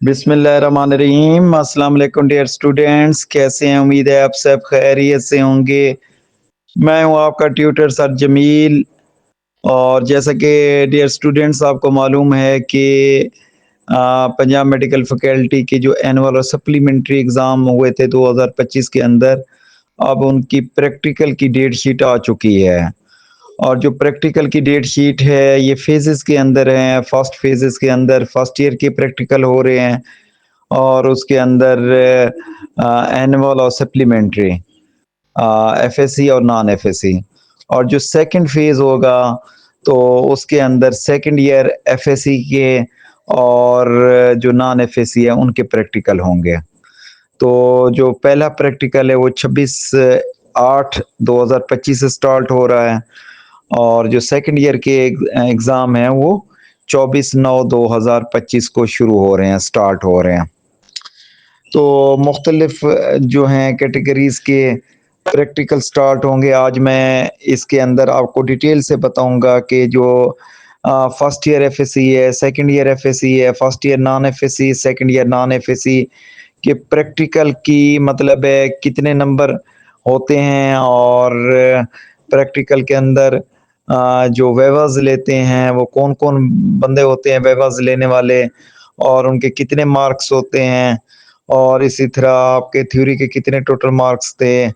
बिस्मिल्लाहिर्रहमानिर्रहीम। अस्सलाम वालेकुम डियर स्टूडेंट्स, कैसे हैं? उम्मीद है आप सब खैरियत से होंगे। मैं हूं आपका ट्यूटर सर जमील। और जैसा कि डियर स्टूडेंट्स आपको मालूम है कि पंजाब मेडिकल फैकल्टी के जो एनुअल और सप्लीमेंट्री एग्ज़ाम हुए थे 2025 के अंदर, अब उनकी प्रैक्टिकल की डेट शीट आ चुकी है। और जो प्रैक्टिकल की डेट शीट है ये फेजेस के अंदर है। फर्स्ट फेजेस के अंदर फर्स्ट ईयर के प्रैक्टिकल हो रहे हैं और उसके अंदर एनुअल और सप्लीमेंट्री, एफएससी और नॉन एफएससी। और जो सेकंड फेज होगा तो उसके अंदर सेकंड ईयर एफएससी के और जो नॉन एफएससी है उनके प्रैक्टिकल होंगे। तो जो पहला प्रैक्टिकल है वो 26/8/2025 से स्टार्ट हो रहा है और जो सेकंड ईयर के एग्ज़ाम हैं वो 24/9/2025 को शुरू हो रहे हैं, स्टार्ट हो रहे हैं। तो मुख्तलिफ जो हैं कैटेगरीज़ के प्रैक्टिकल स्टार्ट होंगे। आज मैं इसके अंदर आपको डिटेल से बताऊंगा कि जो फर्स्ट ईयर एफएससी है, सेकंड ईयर एफएससी है, first year non FSc, second year non FSc के प्रैक्टिकल की मतलब है कितने नंबर होते हैं और प्रैक्टिकल के अंदर जो वेवर्स लेते हैं वो कौन कौन बंदे होते हैं वेवर्स लेने वाले, और उनके कितने मार्क्स होते हैं, और इसी तरह आपके थ्योरी के कितने टोटल मार्क्स थे,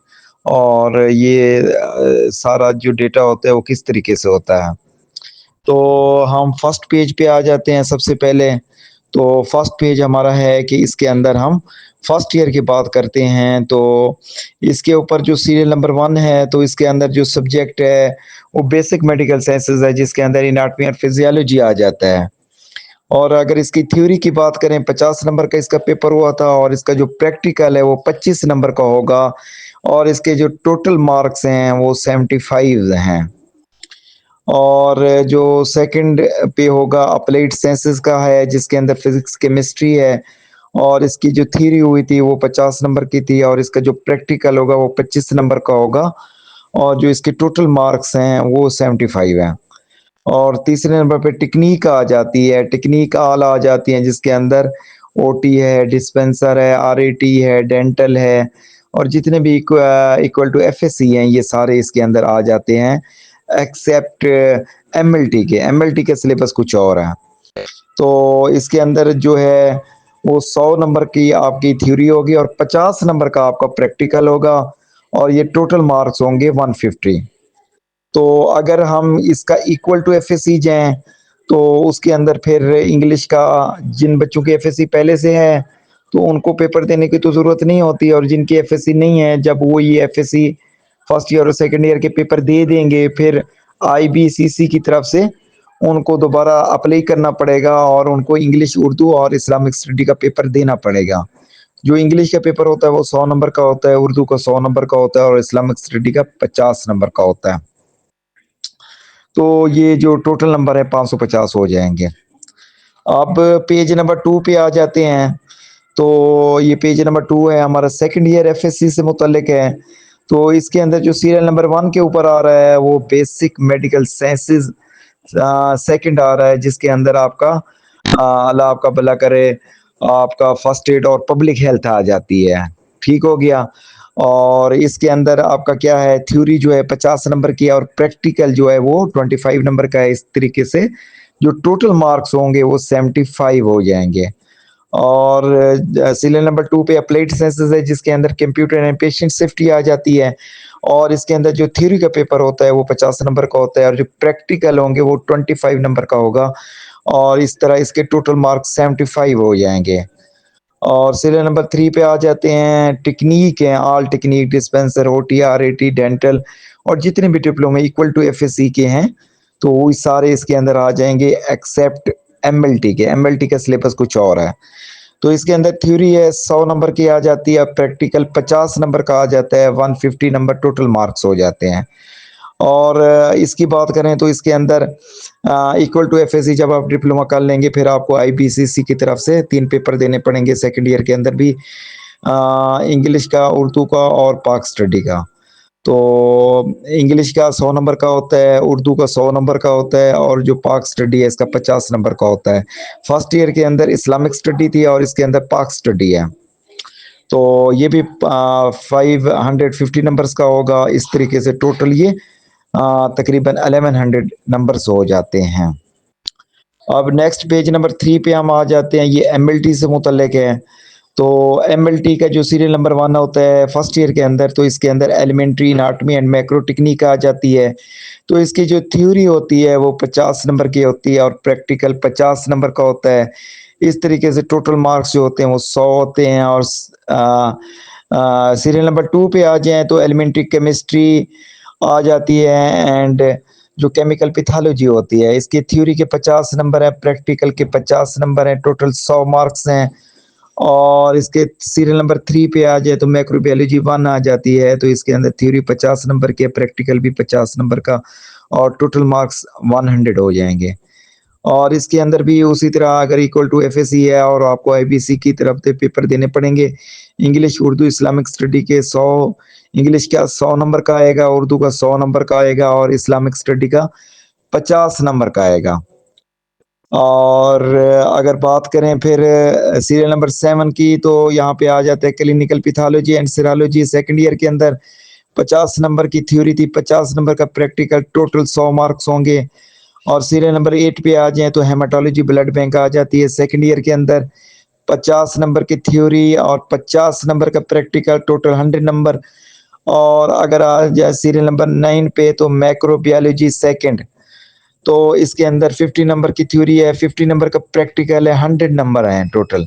और ये सारा जो डेटा होता है वो किस तरीके से होता है। तो हम फर्स्ट पेज पे आ जाते हैं सबसे पहले। तो फर्स्ट पेज हमारा है कि इसके अंदर हम फर्स्ट ईयर की बात करते हैं। तो इसके ऊपर जो सीरियल नंबर 1 है तो इसके अंदर जो सब्जेक्ट है वो बेसिक मेडिकल साइंसेज है, जिसके अंदर एनाटॉमी और फिजियोलॉजी आ जाता है। और अगर इसकी थ्योरी की बात करें 50 नंबर का इसका पेपर हुआ था और इसका जो प्रैक्टिकल है वो 25 नंबर का होगा और इसके जो टोटल मार्क्स हैं वो 75 हैं। और जो सेकंड पे होगा अप्लाइड साइंसेस का है, जिसके अंदर फिजिक्स केमिस्ट्री है और इसकी जो थ्योरी हुई थी वो 50 नंबर की थी और इसका जो प्रैक्टिकल होगा वो 25 नंबर का होगा और जो इसके टोटल मार्क्स हैं वो 75 हैं। और तीसरे नंबर पे टेक्निक आ जाती है, टेक्निक आल आ जाती है, जिसके अंदर ओटी है, डिस्पेंसर है, आरएटी है, डेंटल है और जितने भी इक्वल टू एफएससी हैं ये सारे इसके अंदर आ जाते हैं, एक्सेप्ट एमएलटी के। एमएलटी के सिलेबस कुछ और है। तो इसके अंदर जो है वो 100 नंबर की आपकी थ्योरी होगी और 50 नंबर का आपका प्रैक्टिकल होगा और ये टोटल मार्क्स होंगे 150। तो अगर हम इसका इक्वल टू एफएससी जाएं तो उसके अंदर फिर इंग्लिश का जिन बच्चों की एफएससी पहले से है तो उनको पेपर देने की तो ज़रूरत नहीं होती, और जिनकी एफएससी नहीं है जब वो ये एफएससी फर्स्ट ईयर और सेकंड ईयर के पेपर दे देंगे फिर आईबीसीसी की तरफ से उनको दोबारा अप्लाई करना पड़ेगा और उनको इंग्लिश, उर्दू और इस्लामिक स्टडी का पेपर देना पड़ेगा। जो इंग्लिश का पेपर होता है वो 100 नंबर का होता है, उर्दू का 100 नंबर का होता है और इस्लामिक स्टडी का 50 नंबर का होता है। तो ये जो टोटल नंबर है 550 हो जाएंगे। अब पेज नंबर 2 पे आ जाते हैं। तो ये पेज नंबर 2 है हमारा, सेकंड ईयर एफएससी से मुतल्लिक है। तो इसके अंदर जो सीरियल नंबर 1 के ऊपर आ रहा है वो बेसिक मेडिकल साइंसेज सेकंड आ रहा है, जिसके अंदर आपका अल्लाह आपका भला करे आपका फर्स्ट एड और पब्लिक हेल्थ आ जाती है। ठीक हो गया। और इसके अंदर आपका क्या है, थ्योरी जो है 50 नंबर की है और प्रैक्टिकल जो है वो 25 नंबर का है। इस तरीके से जो टोटल मार्क्स होंगे वो 75 हो जाएंगे। और सीरियल नंबर 2 पे अप्लाइड साइंसेज है, जिसके अंदर कंप्यूटर एंड पेशेंट सेफ्टी आ जाती है और इसके अंदर जो थ्योरी का पेपर होता है वो 50 नंबर का होता है और जो प्रैक्टिकल होंगे वो 25 नंबर का होगा और इस तरह इसके टोटल मार्क्स 75 हो जाएंगे। और सीरियल नंबर 3 पे आ जाते हैं, टेक्निक है, all technique, dispenser, OT, RAT, dental और जितने भी डिप्लोमे इक्वल टू एफएससी के हैं तो वो सारे इसके अंदर आ जाएंगे एक्सेप्ट एमएलटी के। एमएलटी का सिलेबस कुछ और है। तो इसके अंदर थ्योरी है 100 नंबर की आ जाती है, प्रैक्टिकल 50 नंबर का आ जाता है, 150 नंबर टोटल मार्क्स हो जाते हैं। और इसकी बात करें तो इसके अंदर इक्वल टू एफएससी जब आप डिप्लोमा कर लेंगे फिर आपको आईबीसीसी की तरफ से 3 पेपर देने पड़ेंगे सेकंड ईयर के अंदर भी, इंग्लिश का, उर्दू का और पाक स्टडी का। तो इंग्लिश का 100 नंबर का होता है, उर्दू का 100 नंबर का होता है, और जो पाक स्टडी है इसका 50 नंबर का होता है। फर्स्ट ईयर के अंदर इस्लामिक स्टडी थी और इसके अंदर पाक स्टडी है। तो ये भी 550 नंबर्स का होगा। इस तरीके से टोटल ये तकरीबन 1100 नंबर्स हो जाते हैं। अब नेक्स्ट पेज नंबर 3 पे हम आ जाते हैं। ये एमएलटी से मुतल्लिक है। तो एमएलटी का जो सीरियल नंबर 1 होता है फर्स्ट ईयर के अंदर, तो इसके अंदर elementary anatomy and macro technique आ जाती है। तो इसकी जो थ्योरी होती है वो 50 नंबर की होती है और प्रैक्टिकल 50 नंबर का होता है। इस तरीके से टोटल मार्क्स जो होते हैं वो 100 होते हैं। और सीरियल नंबर 2 पे आ जाएं तो एलिमेंट्री केमिस्ट्री आ जाती है एंड जो केमिकल पैथोलॉजी होती है, इसकी थ्योरी के 50 नंबर है, प्रैक्टिकल के 50 नंबर है, टोटल 100 मार्क्स हैं। और इसके सीरियल नंबर 3 पे आ जाए तो माइक्रोबायोलॉजी 1 आ जाती है। तो इसके अंदर थ्योरी 50 नंबर के, प्रैक्टिकल भी 50 नंबर का, और टोटल मार्क्स 100 हो जाएंगे। और इसके अंदर भी उसी तरह अगर इक्वल टू एफएससी है और आपको आईबीसी की तरफ से पेपर देने पड़ेंगे। इंग्लिश उर्दू इस्लामिक स्टडी के 100, इंग्लिश का 100 नंबर का आएगा, उर्दू का 100 नंबर का आएगा, और इस्लामिक स्टडी का 50 नंबर का आएगा। और अगर बात करें फिर सीरियल नंबर 7 की, तो यहाँ पे आ जाता है clinical pathology and serology. Second year के अंदर 50 नंबर की थ्योरी थी, 50 नंबर का प्रैक्टिकल, टोटल 100 मार्क्स होंगे। और सीरियल नंबर 8 पे आ जाए तो हेमाटोलॉजी ब्लड बैंक आ जाती है सेकंड ईयर के अंदर, 50 नंबर की थ्योरी और 50 नंबर का प्रैक्टिकल, टोटल 100 नंबर। और अगर आ जाए सीरियल नंबर 9 पे तो मैक्रोबायोलॉजी सेकंड, तो इसके अंदर 50 नंबर की थ्योरी है, 50 नंबर का प्रैक्टिकल है, 100 नंबर हैं टोटल।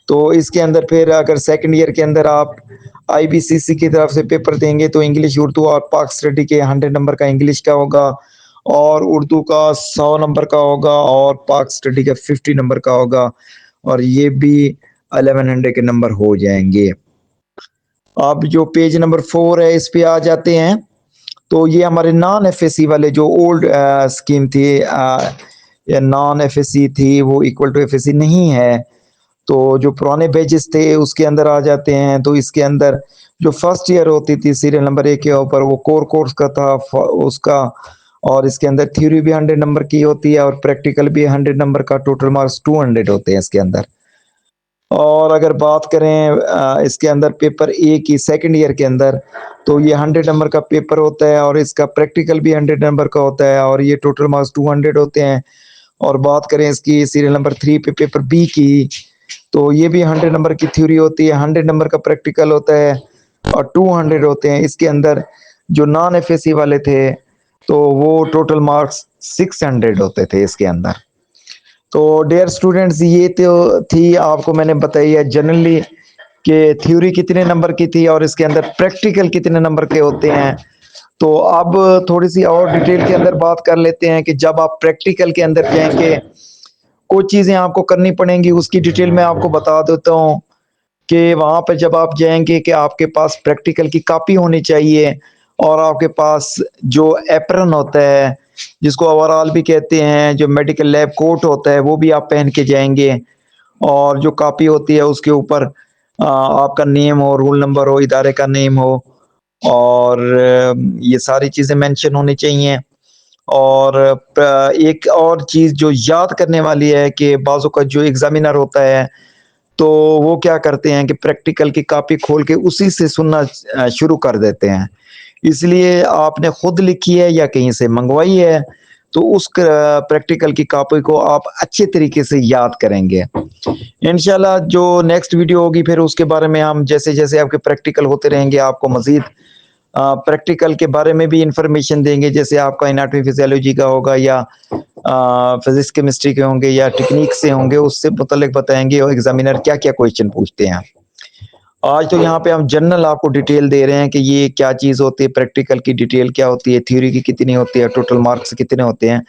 तो इसके अंदर फिर अगर सेकंड ईयर के अंदर आप आईबीसीसी की तरफ से पेपर देंगे तो इंग्लिश उर्दू और पाक स्टडी के 100 नंबर का इंग्लिश का होगा, और उर्दू का 100 नंबर का होगा, और पाक स्टडी का 50 नंबर का होगा, और ये भी 1100 के नंबर हो जाएंगे। अब जो पेज नंबर 4 है इस पे आ जाते हैं। तो ये हमारे नॉन एफएससी वाले जो ओल्ड स्कीम थी या नॉन एफएससी थी, वो इक्वल टू एफएससी नहीं है। तो जो पुराने बैचेस थे उसके अंदर आ जाते हैं। तो इसके अंदर जो फर्स्ट ईयर होती थी सीरियल नंबर 1 के ऊपर, वो कोर कोर्स का था उसका, और इसके अंदर थ्योरी भी 100 नंबर की होती है और प्रैक्टिकल भी 100 नंबर का, टोटल मार्क्स 200 होते हैं इसके अंदर। और अगर बात करें इसके अंदर पेपर ए की सेकंड ईयर के अंदर, तो ये 100 नंबर का पेपर होता है और इसका प्रैक्टिकल भी 100 नंबर का होता है, और ये टोटल मार्क्स 200 होते हैं। और बात करें इसकी सीरियल नंबर 3 पे पेपर बी की, तो ये भी 100 नंबर की थ्योरी होती है, 100 नंबर का प्रैक्टिकल होता है, और 200 होते हैं। इसके अंदर जो नॉन एफएससी वाले थे तो वो टोटल मार्क्स 600 होते थे इसके अंदर। तो डियर स्टूडेंट्स, ये तो थी आपको मैंने बताई है जनरली कि थ्योरी कितने नंबर की थी और इसके अंदर प्रैक्टिकल कितने नंबर के होते हैं। तो अब थोड़ी सी और डिटेल के अंदर बात कर लेते हैं कि जब आप प्रैक्टिकल के अंदर जाएंगे कुछ चीजें आपको करनी पड़ेंगी, उसकी डिटेल में आपको बता देता हूँ। कि वहां पर जब आप जाएंगे कि आपके पास प्रैक्टिकल की कॉपी होनी चाहिए, और आपके पास जो एप्रन होता है जिसको ओवरऑल भी कहते हैं, जो मेडिकल लैब कोट होता है, वो भी आप पहन के जाएंगे। और जो कॉपी होती है उसके ऊपर आपका नेम हो, रोल नंबर हो, इदारे का नेम हो, और ये सारी चीजें मेंशन होनी चाहिए। और एक और चीज जो याद करने वाली है कि बाजू का जो एग्जामिनर होता है तो वो क्या करते हैं कि प्रैक्टिकल की कॉपी खोल के उसी से सुनना शुरू कर देते हैं। इसलिए आपने खुद लिखी है या कहीं से मंगवाई है तो उस प्रैक्टिकल की कॉपी को आप अच्छे तरीके से याद करेंगे। इंशाल्लाह जो नेक्स्ट वीडियो होगी फिर उसके बारे में हम जैसे जैसे आपके प्रैक्टिकल होते रहेंगे आपको मजीद प्रैक्टिकल के बारे में भी इंफॉर्मेशन देंगे। जैसे आपका एनाटॉमी फिजियोलॉजी का होगा या फिजिक्स केमिस्ट्री के होंगे या टेक्निक से होंगे, उससे मुतल्लिक बताएंगे और एग्जामिनर क्या क्या क्वेश्चन पूछते हैं। आज तो यहाँ पे हम जनरल आपको डिटेल दे रहे हैं कि ये क्या चीज़ होती है, प्रैक्टिकल की डिटेल क्या होती है, थ्योरी की कितनी होती है, टोटल मार्क्स कितने होते हैं।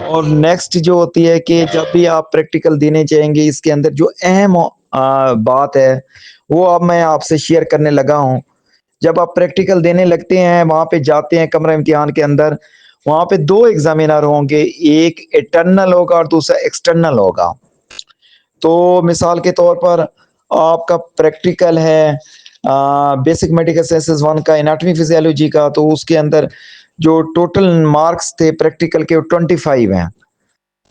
और नेक्स्ट जो होती है कि जब भी आप प्रैक्टिकल देने जाएंगे इसके अंदर जो अहम बात है वो अब मैं आपसे शेयर करने लगा हूँ। जब आप प्रैक्टिकल देने लगते हैं, वहां पे जाते हैं कमरा इम्तिहान के अंदर, वहां पे दो एग्जामिनर होंगे, एक इंटरनल होगा और दूसरा एक्सटर्नल होगा। तो मिसाल के तौर पर आपका प्रैक्टिकल है बेसिक मेडिकल साइंसेज 1 का एनाटॉमी फिजियोलॉजी का, तो उसके अंदर जो टोटल मार्क्स थे प्रैक्टिकल के 25 हैं।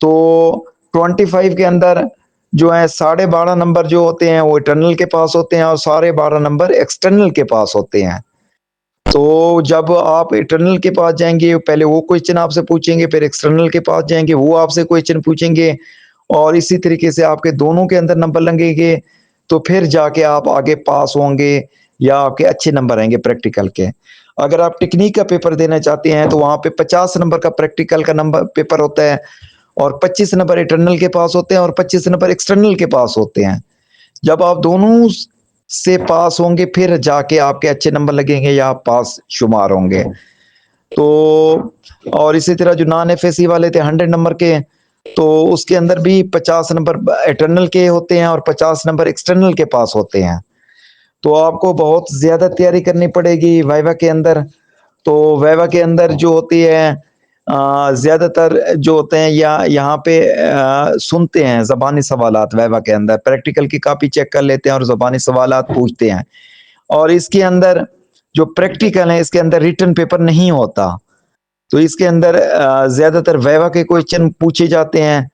तो 25 के अंदर जो है 12.5 नंबर जो होते हैं वो इंटरनल के पास होते हैं और 12.5 नंबर एक्सटर्नल के पास होते हैं। तो जब आप इंटरनल के पास जाएंगे पहले वो क्वेश्चन आपसे पूछेंगे, फिर एक्सटर्नल के पास जाएंगे वो आपसे क्वेश्चन पूछेंगे और इसी तरीके से आपके दोनों के अंदर नंबर लगेंगे, तो फिर जाके आप आगे पास होंगे या आपके अच्छे नंबर आएंगे प्रैक्टिकल के। अगर आप टेक्निक का पेपर देना चाहते हैं तो वहां पे 50 नंबर का प्रैक्टिकल का नंबर पेपर होता है और 25 नंबर इंटरनल के पास होते हैं और 25 नंबर एक्सटर्नल के पास होते हैं। जब आप दोनों से पास होंगे फिर जाके आपके अच्छे नंबर लगेंगे या आप पास शुमार होंगे। तो और इसी तरह जो नॉन एफएससी वाले थे 100 नंबर के, तो उसके अंदर भी 50 नंबर इंटरनल के होते हैं और 50 नंबर एक्सटर्नल के पास होते हैं। तो आपको बहुत ज्यादा तैयारी करनी पड़ेगी वाइवा के अंदर। तो वाइवा के अंदर जो होती है ज्यादातर जो होते हैं या यहाँ पे सुनते हैं जबानी सवालात, वाइवा के अंदर प्रैक्टिकल की कॉपी चेक कर लेते हैं और जबानी सवालात पूछते हैं। और इसके अंदर जो प्रैक्टिकल है इसके अंदर रिटन पेपर नहीं होता, तो इसके अंदर ज्यादातर वाइवा के क्वेश्चन पूछे जाते हैं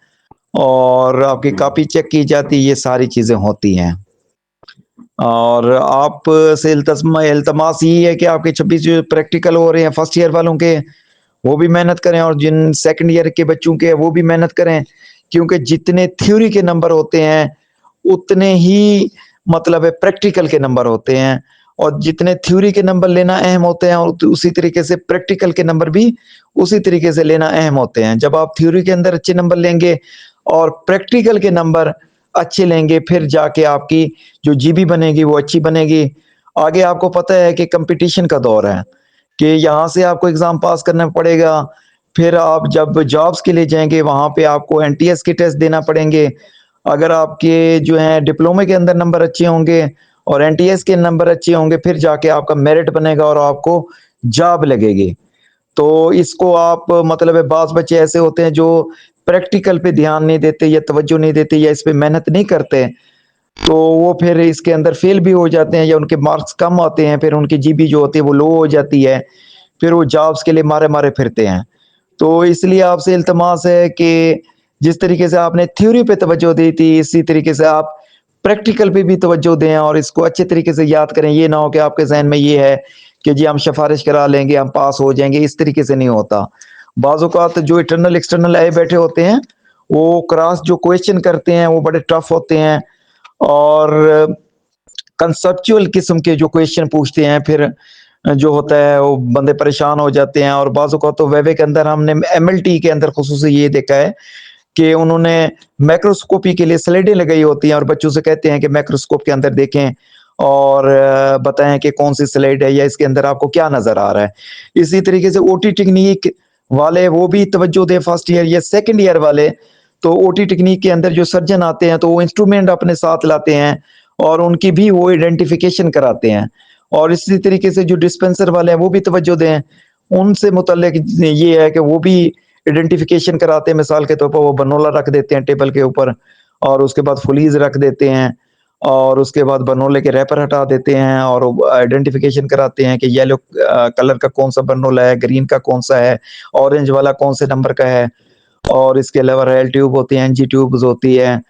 और आपकी कॉपी चेक की जाती है, ये सारी चीजें होती हैं। और आप से इल्तमास यही है कि आपके 26 जो प्रैक्टिकल हो रहे हैं फर्स्ट ईयर वालों के वो भी मेहनत करें और जिन सेकंड ईयर के बच्चों के वो भी मेहनत करें, क्योंकि जितने थ्योरी के नंबर होते हैं उतने ही मतलब है प्रैक्टिकल के नंबर होते हैं और जितने थ्योरी के नंबर लेना अहम होते हैं और उसी तरीके से प्रैक्टिकल के नंबर भी उसी तरीके से लेना अहम होते हैं। जब आप थ्योरी के अंदर अच्छे नंबर लेंगे और प्रैक्टिकल के नंबर अच्छे लेंगे फिर जाके आपकी जो जीबी बनेगी वो अच्छी बनेगी। आगे आपको पता है कि कंपटीशन का दौर है कि यहाँ से आपको एग्जाम पास करना पड़ेगा, फिर आप जब जॉब्स के लिए जाएंगे वहां पे आपको एनटीएस के टेस्ट देना पड़ेंगे। अगर आपके जो है डिप्लोमे के अंदर नंबर अच्छे होंगे और एनटीएस के नंबर अच्छे होंगे फिर जाके आपका मेरिट बनेगा और आपको जॉब लगेगी। तो इसको आप मतलब है बास बच्चे ऐसे होते हैं जो प्रैक्टिकल पे ध्यान नहीं देते या तवज्जो नहीं देते या इस पे मेहनत नहीं करते, तो वो फिर इसके अंदर फेल भी हो जाते हैं या उनके मार्क्स कम आते हैं, फिर उनकी जीबी जो होती है वो लो हो जाती है, फिर वो जॉब्स के लिए मारे मारे फिरते हैं। तो इसलिए आपसे इल्तमास है कि जिस तरीके से आपने थ्योरी पे तवज्जो दी थी इसी तरीके से आप प्रैक्टिकल पे भी तवज्जो दें और इसको अच्छे तरीके से याद करें। ये ना हो कि आपके जहन में ये है कि जी हम सिफारिश करा लेंगे हम पास हो जाएंगे, इस तरीके से नहीं होता। बाज़ औक़ात जो इंटरनल एक्सटर्नल आए बैठे होते हैं वो क्रॉस जो क्वेश्चन करते हैं वो बड़े टफ होते हैं और कंसेप्चुअल किस्म के जो क्वेश्चन पूछते हैं फिर जो होता है वो बंदे परेशान हो जाते हैं। और बाज़ औक़ात तो वेवे के अंदर हमने एमएलटी के अंदर खुसूसी ये देखा है कि उन्होंने माइक्रोस्कोपी के लिए स्लाइडें लगाई होती हैं और बच्चों से कहते हैं कि माइक्रोस्कोप के अंदर देखें और बताएं कि कौन सी स्लाइड है या इसके अंदर आपको क्या नजर आ रहा है। इसी तरीके से ओटी टेक्निक वाले वो भी तवज्जो दें फर्स्ट ईयर या सेकंड ईयर वाले। तो ओटी टेक्निक के अंदर जो सर्जन आते हैं तो वो इंस्ट्रूमेंट अपने साथ लाते हैं और उनकी भी वो आइडेंटिफिकेशन कराते हैं। और इसी तरीके से जो डिस्पेंसर वाले हैं वो भी तवज्जो दें, उनसे मुतल्लिक ये है कि वो भी आइडेंटिफिकेशन कराते हैं। मिसाल के तौर पर वो बनोला रख देते हैं टेबल के ऊपर और उसके बाद फुलीज रख देते हैं और उसके बाद बनोले के रैपर हटा देते हैं और आइडेंटिफिकेशन कराते हैं कि येलो कलर का कौन सा बनोला है, ग्रीन का कौन सा है, ऑरेंज वाला कौन से नंबर का है। और इसके अलावा रॉयल ट्यूब होती है, एनजी ट्यूब्स होती है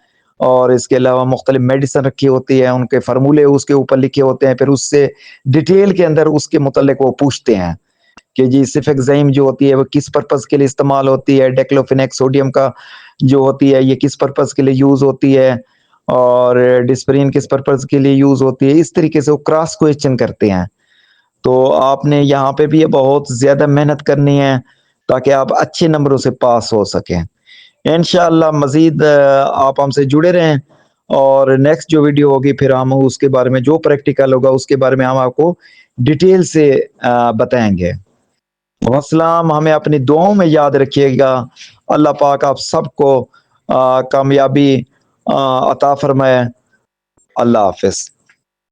और इसके अलावा मुख्तलिफ मेडिसिन रखी होती है, उनके फार्मूले उसके ऊपर लिखे होते हैं। फिर उससे डिटेल के अंदर उसके मुतल्लिक वो पूछते हैं कि जी सिफेक्साइम जो होती है वो किस पर्पस के लिए इस्तेमाल होती है, डेक्लोफेनेक सोडियम का जो होती है ये किस पर्पस के लिए यूज होती है और डिस्प्रिन किस पर्पस के लिए यूज होती है। इस तरीके से वो क्रॉस क्वेश्चन करते हैं। तो आपने यहाँ पे भी बहुत ज्यादा मेहनत करनी है ताकि आप अच्छे नंबरों से पास हो सकें। इंशाअल्लाह मजीद आप हमसे जुड़े रहें और नेक्स्ट जो वीडियो होगी फिर हम उसके बारे में जो प्रैक्टिकल होगा उसके बारे में हम आपको डिटेल से बताएंगे। वस्सलाम, हमें अपनी दुआओं में याद रखिएगा। अल्लाह पाक आप सबको कामयाबी अता फरमाए। अल्लाह हाफिज।